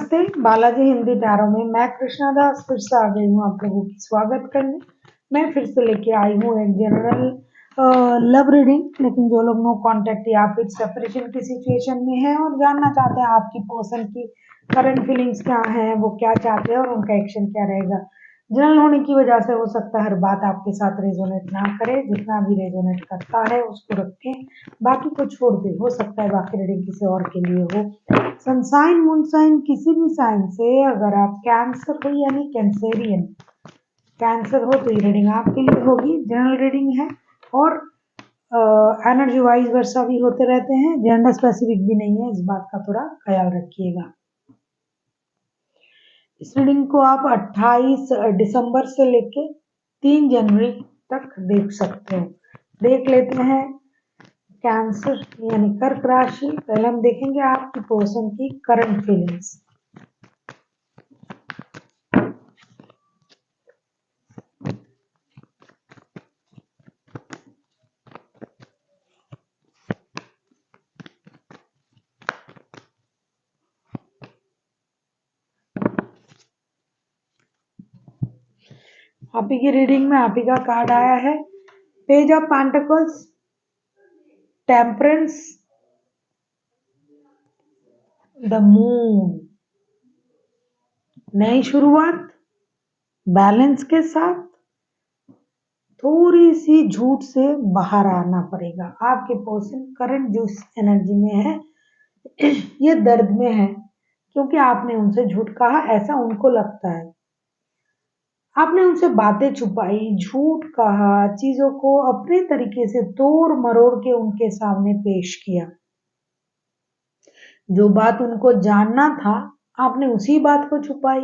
नमस्ते, बालाजी हिंदी टैरो में मैं कृष्णा दास फिर से आ गई हूँ आप लोगों की स्वागत करने। मैं फिर से लेके आई हूँ एक जनरल लव रीडिंग, लेकिन जो लोग नो कांटेक्ट या फिर सेपरेशन की सिचुएशन में है और जानना चाहते हैं आपकी पर्सन की करंट फीलिंग्स क्या है, वो क्या चाहते हैं और उनका एक्शन क्या रहेगा। जनरल होने की वजह से हो सकता है हर बात आपके साथ रेजोनेट ना करे, जितना भी रेजोनेट करता है उसको रखें, बाकी को छोड़ दे। हो सकता है बाकी रीडिंग किसी और के लिए हो। सनसाइन मून साइन किसी भी साइन से अगर आप कैंसर हो यानी कैंसेरियन कैंसर हो तो ये रीडिंग आपके लिए होगी। जनरल रीडिंग है और एनर्जी वाइज वर्षा भी होते रहते हैं, जेंडर स्पेसिफिक भी नहीं है, इस बात का थोड़ा ख्याल रखिएगा। इस रीडिंग को आप 28 दिसंबर से लेके 3 जनवरी तक देख सकते हो। देख लेते हैं कैंसर यानी कर्क राशि। पहले हम देखेंगे आपकी पर्सन की करंट फीलिंग्स। आप ही की रीडिंग में आप ही का कार्ड आया है page of pentacles, temperance, the moon. नई शुरुआत, बैलेंस के साथ थोड़ी सी झूठ से बाहर आना पड़ेगा। आपके पर्सन करंट जो एनर्जी में है ये दर्द में है, क्योंकि आपने उनसे झूठ कहा, ऐसा उनको लगता है। आपने उनसे बातें छुपाई, झूठ कहा, चीजों को अपने तरीके से तोड़ मरोड़ के उनके सामने पेश किया। जो बात उनको जानना था आपने उसी बात को छुपाई।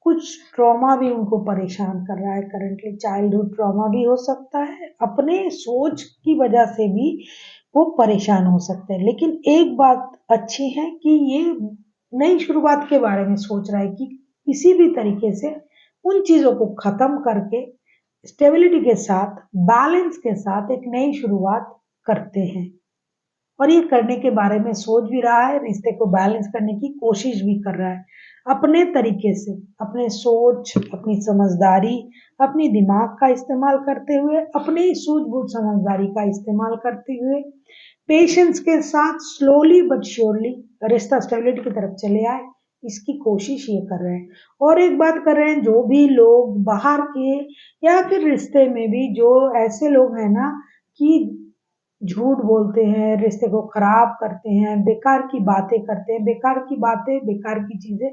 कुछ ट्रॉमा भी उनको परेशान कर रहा है करंटली, चाइल्डहुड ट्रॉमा भी हो सकता है, अपने सोच की वजह से भी वो परेशान हो सकते हैं। लेकिन एक बात अच्छी है कि ये नई शुरुआत के बारे में सोच रहा है कि किसी भी तरीके से उन चीजों को खत्म करके स्टेबिलिटी के साथ, बैलेंस के साथ एक नई शुरुआत करते हैं। और ये करने के बारे में सोच भी रहा है, रिश्ते को बैलेंस करने की कोशिश भी कर रहा है अपने तरीके से, अपने सोच, अपनी समझदारी, अपनी दिमाग का इस्तेमाल करते हुए, अपनी सूझबूझ समझदारी का इस्तेमाल करते हुए, पेशेंस के साथ स्लोली बट श्योरली रिश्ता स्टेबिलिटी की तरफ चले आए, इसकी कोशिश ये कर रहे हैं। और एक बात कर रहे हैं, जो भी लोग बाहर के या फिर रिश्ते में भी जो ऐसे लोग हैं ना कि झूठ बोलते हैं, रिश्ते को खराब करते हैं, बेकार की बातें करते हैं, बेकार की बातें, बेकार की चीजें,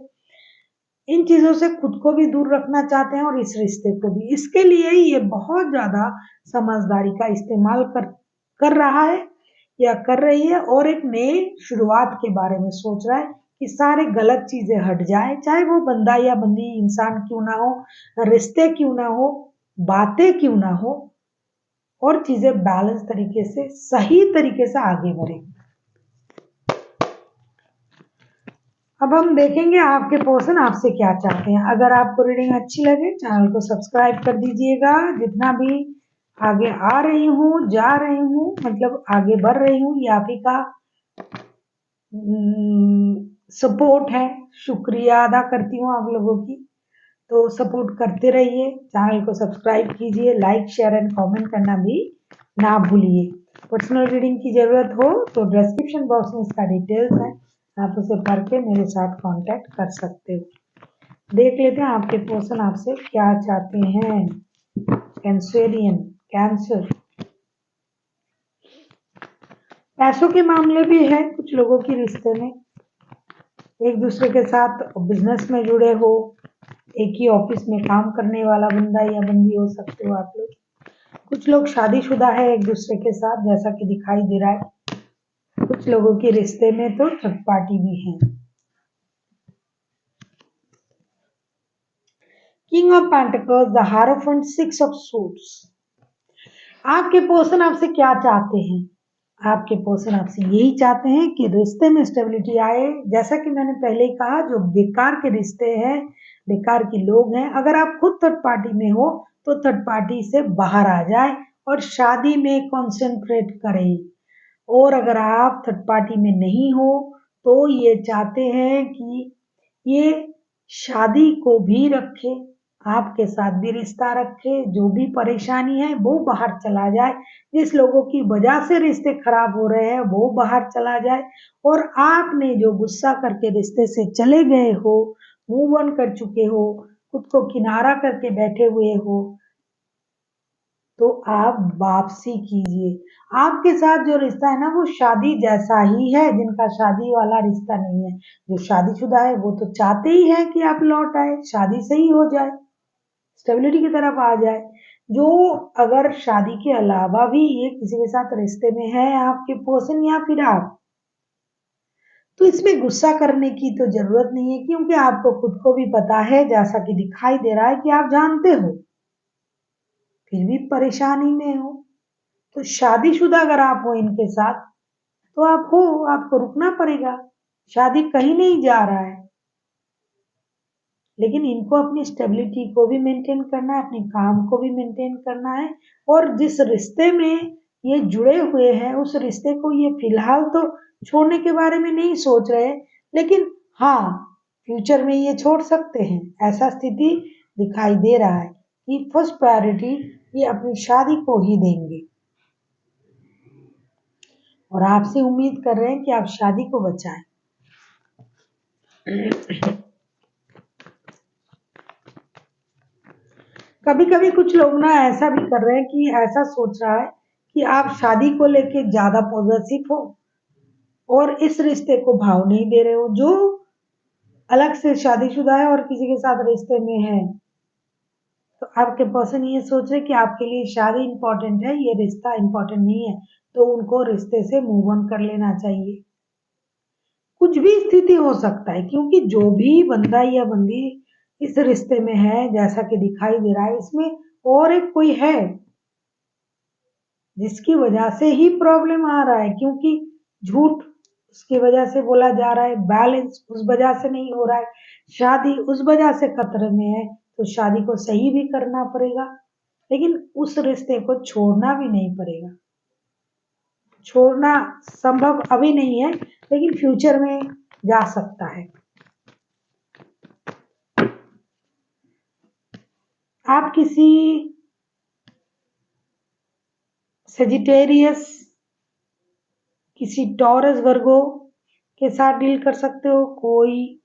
इन चीजों से खुद को भी दूर रखना चाहते हैं और इस रिश्ते को भी। इसके लिए ये बहुत ज्यादा समझदारी का इस्तेमाल कर रहा है या कर रही है और एक नए शुरुआत के बारे में सोच रहा है कि सारे गलत चीजें हट जाए, चाहे वो बंदा या बंदी इंसान क्यों ना हो, रिश्ते क्यों ना हो, बातें क्यों ना हो, और चीजें बैलेंस तरीके से, सही तरीके से आगे बढ़े। अब हम देखेंगे आपके पर्सन आपसे क्या चाहते हैं। अगर आपको रीडिंग अच्छी लगे चैनल को सब्सक्राइब कर दीजिएगा। जितना भी आगे आ रही हूँ, जा रही हूँ, मतलब आगे बढ़ रही हूँ, ये आप ही का सपोर्ट है, शुक्रिया अदा करती हूँ आप लोगों की। तो सपोर्ट करते रहिए, चैनल को सब्सक्राइब कीजिए, लाइक शेयर एंड कमेंट करना भी ना भूलिए। पर्सनल रीडिंग की जरूरत हो तो डिस्क्रिप्शन बॉक्स में इसका डिटेल्स है, आप उसे पढ़ के मेरे साथ कांटेक्ट कर सकते हो। देख लेते हैं आपके पर्सन आपसे क्या चाहते हैं। कैंसरियन, कैंसर, पैसों के मामले भी है कुछ लोगों की रिश्ते में, एक दूसरे के साथ बिजनेस में जुड़े हो, एक ही ऑफिस में काम करने वाला बंदा या बंदी हो सकते हो आप लोग। कुछ लोग शादीशुदा है एक दूसरे के साथ, जैसा कि दिखाई दे रहा है। कुछ लोगों के रिश्ते में तो थर्ड पार्टी भी है। King of pentacles, the hierophant, six of suits. आपके पर्सन आपसे क्या चाहते हैं? आपके पर्सन आपसे यही चाहते हैं कि रिश्ते में स्टेबिलिटी आए। जैसा कि मैंने पहले ही कहा, जो बेकार के रिश्ते हैं, बेकार के लोग हैं, अगर आप खुद थर्ड पार्टी में हो तो थर्ड पार्टी से बाहर आ जाए और शादी में कॉन्सेंट्रेट करें। और अगर आप थर्ड पार्टी में नहीं हो तो ये चाहते हैं कि ये शादी को भी रखे, आपके साथ भी रिश्ता रखे, जो भी परेशानी है वो बाहर चला जाए, जिस लोगों की वजह से रिश्ते खराब हो रहे हैं वो बाहर चला जाए, और आपने जो गुस्सा करके रिश्ते से चले गए हो, मूव ऑन कर चुके हो, खुद को किनारा करके बैठे हुए हो, तो आप वापसी कीजिए। आपके साथ जो रिश्ता है ना वो शादी जैसा ही है, जिनका शादी वाला रिश्ता नहीं है। जो शादीशुदा है वो तो चाहते ही है कि आप लौट आए, शादी से ही हो जाए, स्टेबिलिटी की तरफ आ जाए। जो अगर शादी के अलावा भी ये किसी के साथ रिश्ते में है, आपके पर्सन या फिर आप, तो इसमें गुस्सा करने की तो जरूरत नहीं है, क्योंकि आपको खुद को भी पता है, जैसा कि दिखाई दे रहा है कि आप जानते हो, फिर भी परेशानी में हो। तो शादीशुदा अगर आप हो इनके साथ, तो आप हो, आपको रुकना पड़ेगा, शादी कहीं नहीं जा रहा है। लेकिन इनको अपनी स्टेबिलिटी को भी मेंटेन करना है, अपने काम को भी मेंटेन करना है, और जिस रिश्ते में ये जुड़े हुए हैं उस रिश्ते को ये फिलहाल तो छोड़ने के बारे में नहीं सोच रहे, लेकिन हाँ, फ्यूचर में ये छोड़ सकते हैं। ऐसा स्थिति दिखाई दे रहा है कि फर्स्ट प्रायोरिटी ये अपनी शादी को ही देंगे, और आपसे उम्मीद कर रहे हैं कि आप शादी को बचाएं। कभी कभी कुछ लोग ना ऐसा भी कर रहे हैं कि ऐसा सोच रहा है कि आप शादी को लेके ज्यादा पॉजिटिव हो और इस रिश्ते को भाव नहीं दे रहे हो। जो अलग से शादीशुदा है और किसी के साथ रिश्ते में है, तो आपके पर्सन ये सोच रहे कि आपके लिए शादी इंपॉर्टेंट है, ये रिश्ता इंपॉर्टेंट नहीं है, तो उनको रिश्ते से मूव ऑन कर लेना चाहिए। कुछ भी स्थिति हो सकता है, क्योंकि जो भी बंदा या बंदी इस रिश्ते में है, जैसा कि दिखाई दे रहा है, इसमें और एक कोई है जिसकी वजह से ही प्रॉब्लम आ रहा है, क्योंकि झूठ उसकी वजह से बोला जा रहा है, बैलेंस उस वजह से नहीं हो रहा है, शादी उस वजह से खतरे में है, तो शादी को सही भी करना पड़ेगा, लेकिन उस रिश्ते को छोड़ना भी नहीं पड़ेगा। छोड़ना संभव अभी नहीं है, लेकिन फ्यूचर में जा सकता है। आप किसी सेजिटेरियस, किसी टॉरस वर्गो के साथ डील कर सकते हो, कोई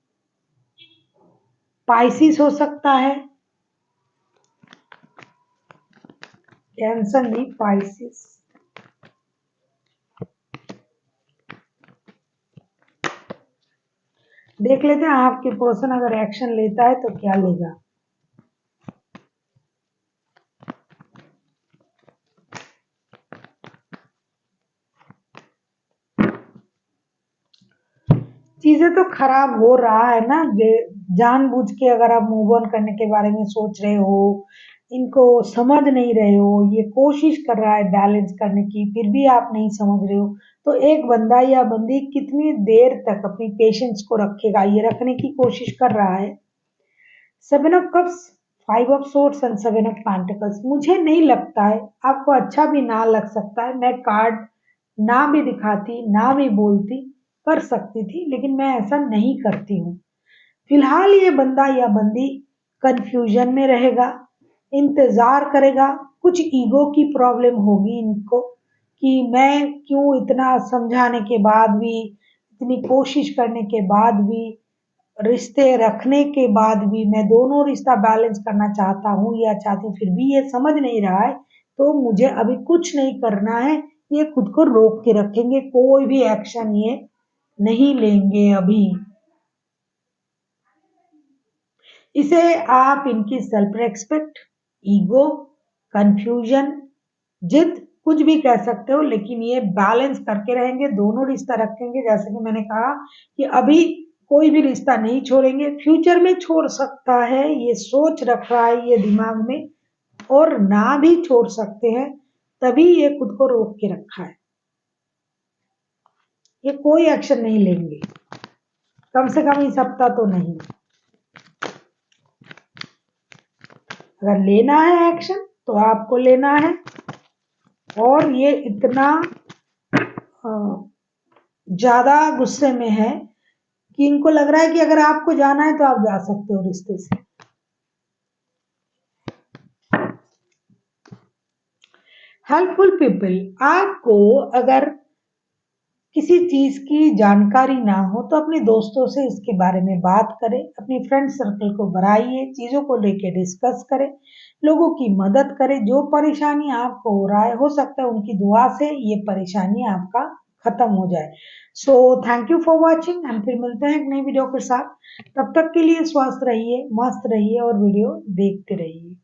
पाइसिस हो सकता है, कैंसर नहीं, पाइसिस। देख लेते हैं आपके पर्सन अगर एक्शन लेता है तो क्या लेगा। चीजें तो खराब हो रहा है ना, जानबूझ के अगर आप मूव ऑन करने के बारे में सोच रहे हो, इनको समझ नहीं रहे हो, ये कोशिश कर रहा है बैलेंस करने की, फिर भी आप नहीं समझ रहे हो, तो एक बंदा या बंदी कितनी देर तक अपनी पेशेंस को रखेगा, ये रखने की कोशिश कर रहा है। Seven of cups, five of swords and seven of pentacles. मुझे नहीं लगता है, आपको अच्छा भी ना लग सकता है, मैं कार्ड ना भी दिखाती ना भी बोलती, कर सकती थी, लेकिन मैं ऐसा नहीं करती हूँ। फिलहाल ये बंदा या बंदी कंफ्यूजन में रहेगा, इंतजार करेगा, कुछ ईगो की प्रॉब्लम होगी इनको कि मैं क्यों इतना समझाने के बाद भी, इतनी कोशिश करने के बाद भी, रिश्ते रखने के बाद भी, मैं दोनों रिश्ता बैलेंस करना चाहता हूँ या चाहती हूँ, फिर भी ये समझ नहीं रहा है, तो मुझे अभी कुछ नहीं करना है, ये खुद को रोक के रखेंगे, कोई भी एक्शन ये नहीं लेंगे अभी। इसे आप इनकी सेल्फ रेस्पेक्ट, ईगो, कंफ्यूजन, जिद, कुछ भी कह सकते हो, लेकिन ये बैलेंस करके रहेंगे, दोनों रिश्ता रखेंगे। जैसे कि मैंने कहा कि अभी कोई भी रिश्ता नहीं छोड़ेंगे, फ्यूचर में छोड़ सकता है, ये सोच रख रहा है ये दिमाग में, और ना भी छोड़ सकते हैं, तभी ये खुद को रोक के रखा है। ये कोई एक्शन नहीं लेंगे, कम से कम इस हफ्ता तो नहीं। अगर लेना है एक्शन तो आपको लेना है, और ये इतना ज़्यादा गुस्से में है कि इनको लग रहा है कि अगर आपको जाना है तो आप जा सकते हो रिश्ते से। हेल्पफुल पीपल, आपको अगर किसी चीज़ की जानकारी ना हो तो अपने दोस्तों से इसके बारे में बात करें, अपनी फ्रेंड सर्कल को बढ़ाइए, चीज़ों को लेके डिस्कस करें, लोगों की मदद करें। जो परेशानी आपको हो रहा है, हो सकता है उनकी दुआ से ये परेशानी आपका खत्म हो जाए। So thank you for watching. हम फिर मिलते हैं एक नई वीडियो के साथ। तब तक के लिए स्वस्थ रहिए, मस्त रहिए और वीडियो देखते रहिए।